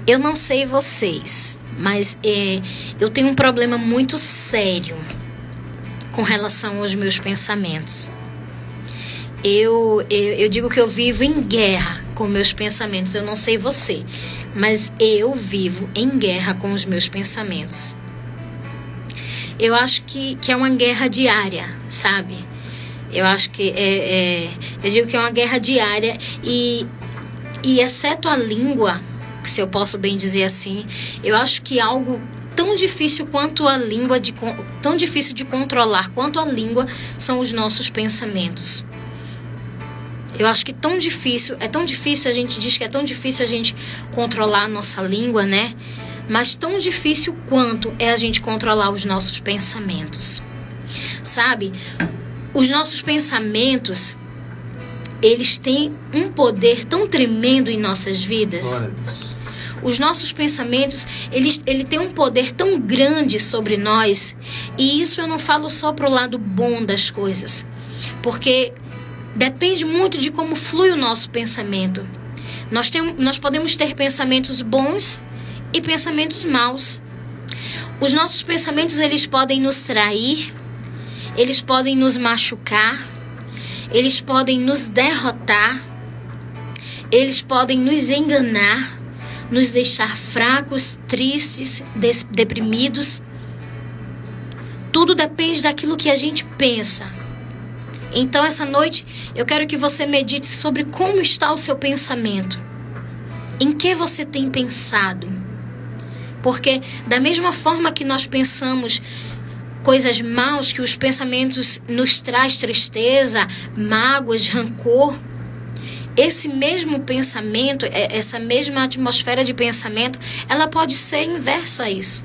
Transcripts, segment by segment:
Eu não sei vocês, mas eu tenho um problema muito sério com relação aos meus pensamentos. Eu digo que eu vivo em guerra com meus pensamentos. Eu não sei você, mas eu vivo em guerra com os meus pensamentos. Eu acho que é uma guerra diária, sabe? Eu acho que eu digo que é uma guerra diária e exceto a língua, se eu posso bem dizer assim, eu acho que algo tão difícil quanto a língua, tão difícil de controlar quanto a língua, são os nossos pensamentos. Eu acho que é tão difícil, a gente diz que é tão difícil a gente controlar a nossa língua, né? Mas tão difícil quanto é a gente controlar os nossos pensamentos. Sabe? Os nossos pensamentos, eles têm um poder tão tremendo em nossas vidas. Os nossos pensamentos, ele tem um poder tão grande sobre nós. E isso eu não falo só pro lado bom das coisas. Porque depende muito de como flui o nosso pensamento. Nós podemos ter pensamentos bons e pensamentos maus. Os nossos pensamentos, eles podem nos trair, eles podem nos machucar, eles podem nos derrotar, eles podem nos enganar, nos deixar fracos, tristes, deprimidos. Tudo depende daquilo que a gente pensa. Então, essa noite, eu quero que você medite sobre como está o seu pensamento. Em que você tem pensado? Porque, da mesma forma que nós pensamos coisas maus, que os pensamentos nos traz tristeza, mágoas, rancor, esse mesmo pensamento, essa mesma atmosfera de pensamento, ela pode ser inverso a isso.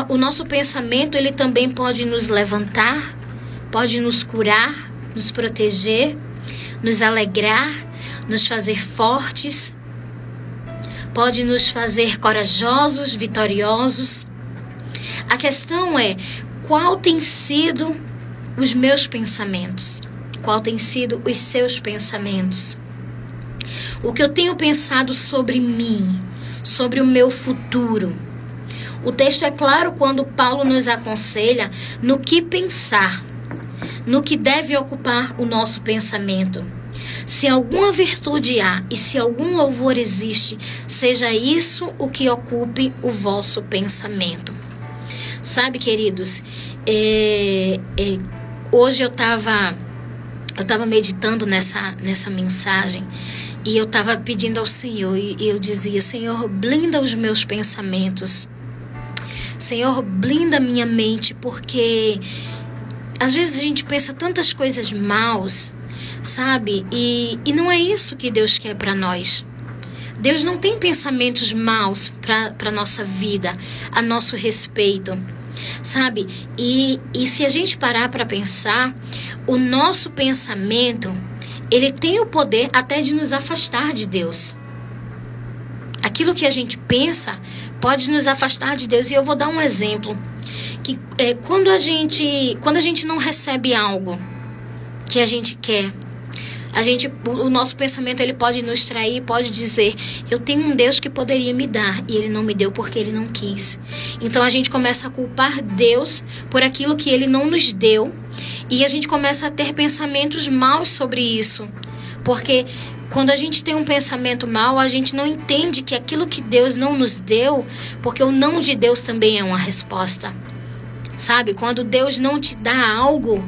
O nosso pensamento, ele também pode nos levantar, pode nos curar, nos proteger, nos alegrar, nos fazer fortes, pode nos fazer corajosos, vitoriosos. A questão é, qual tem sido os meus pensamentos? Qual tem sido os seus pensamentos? O que eu tenho pensado sobre mim, sobre o meu futuro? O texto é claro quando Paulo nos aconselha no que pensar, no que deve ocupar o nosso pensamento. Se alguma virtude há e se algum louvor existe, seja isso o que ocupe o vosso pensamento. Sabe, queridos, hoje eu estava meditando nessa mensagem e eu estava pedindo ao Senhor e eu dizia: Senhor, blinda os meus pensamentos. Senhor, blinda minha mente, porque às vezes a gente pensa tantas coisas maus, sabe? E não é isso que Deus quer para nós. Deus não tem pensamentos maus para nossa vida, a nosso respeito, sabe? E se a gente parar para pensar, o nosso pensamento, ele tem o poder até de nos afastar de Deus. Aquilo que a gente pensa pode nos afastar de Deus. E eu vou dar um exemplo. Que quando a gente não recebe algo que a gente quer, o nosso pensamento, ele pode nos trair, pode dizer: eu tenho um Deus que poderia me dar e ele não me deu porque ele não quis. Então a gente começa a culpar Deus por aquilo que ele não nos deu e a gente começa a ter pensamentos maus sobre isso, porque quando a gente tem um pensamento mau, a gente não entende que aquilo que Deus não nos deu, porque o não de Deus também é uma resposta. Sabe, quando Deus não te dá algo,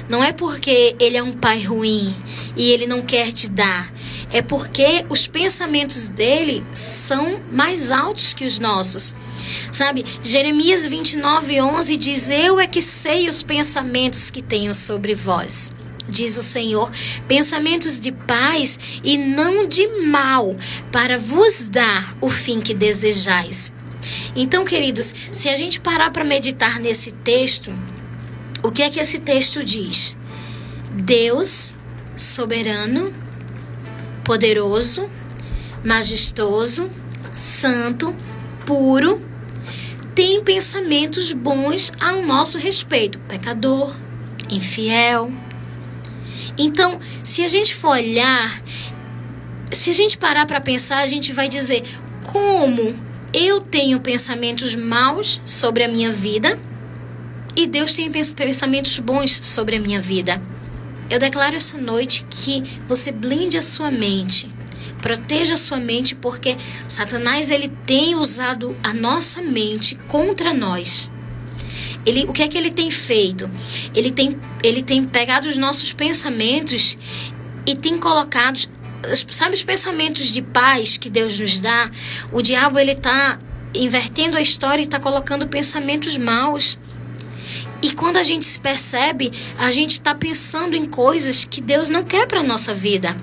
não é porque ele é um pai ruim e ele não quer te dar. É porque os pensamentos dele são mais altos que os nossos. Sabe, Jeremias 29:11 diz: eu é que sei os pensamentos que tenho sobre vós, diz o Senhor, pensamentos de paz e não de mal, para vos dar o fim que desejais. Então, queridos, se a gente parar para meditar nesse texto, o que é que esse texto diz? Deus, soberano, poderoso, majestoso, santo, puro, tem pensamentos bons ao nosso respeito. Pecador, infiel. Então, se a gente for olhar, se a gente parar para pensar, a gente vai dizer: como eu tenho pensamentos maus sobre a minha vida e Deus tem pensamentos bons sobre a minha vida. Eu declaro essa noite que você blinde a sua mente, proteja a sua mente, porque Satanás ele tem usado a nossa mente contra nós. O que é que ele tem feito? Ele tem pegado os nossos pensamentos e tem colocado, sabe, os pensamentos de paz que Deus nos dá? O diabo ele está invertendo a história e está colocando pensamentos maus. E quando a gente se percebe, a gente está pensando em coisas que Deus não quer para a nossa vida.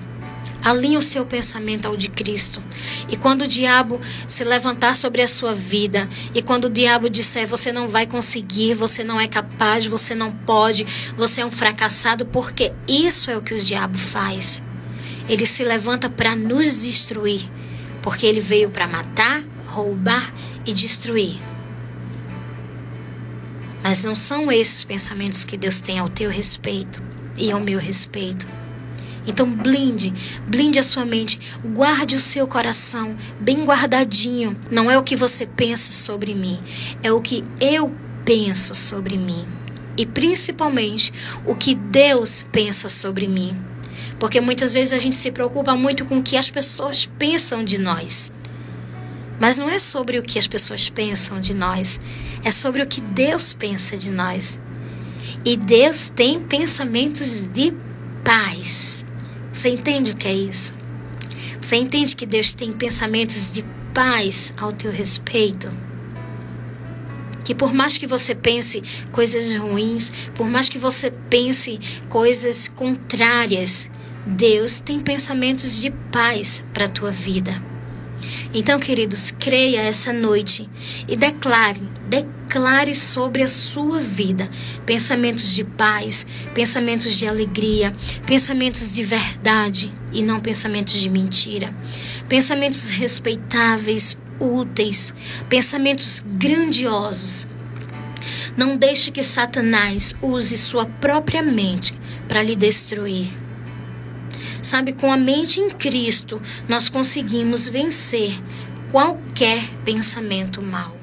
Alinhe o seu pensamento ao de Cristo. E quando o diabo se levantar sobre a sua vida, e quando o diabo disser, você não vai conseguir, você não é capaz, você não pode, você é um fracassado, porque isso é o que o diabo faz. Ele se levanta para nos destruir, porque ele veio para matar, roubar e destruir. Mas não são esses pensamentos que Deus tem ao teu respeito e ao meu respeito. Então blinde a sua mente, guarde o seu coração bem guardadinho. Não é o que você pensa sobre mim, é o que eu penso sobre mim. E principalmente o que Deus pensa sobre mim. Porque muitas vezes a gente se preocupa muito com o que as pessoas pensam de nós. Mas não é sobre o que as pessoas pensam de nós, é sobre o que Deus pensa de nós. E Deus tem pensamentos de paz. Você entende o que é isso? Você entende que Deus tem pensamentos de paz ao teu respeito? Que por mais que você pense coisas ruins, por mais que você pense coisas contrárias, Deus tem pensamentos de paz para a tua vida. Então, queridos, creia essa noite e declare sobre a sua vida pensamentos de paz, pensamentos de alegria, pensamentos de verdade e não pensamentos de mentira, pensamentos respeitáveis, úteis, pensamentos grandiosos. Não deixe que Satanás use sua própria mente para lhe destruir. Sabe, com a mente em Cristo, nós conseguimos vencer qualquer pensamento mau.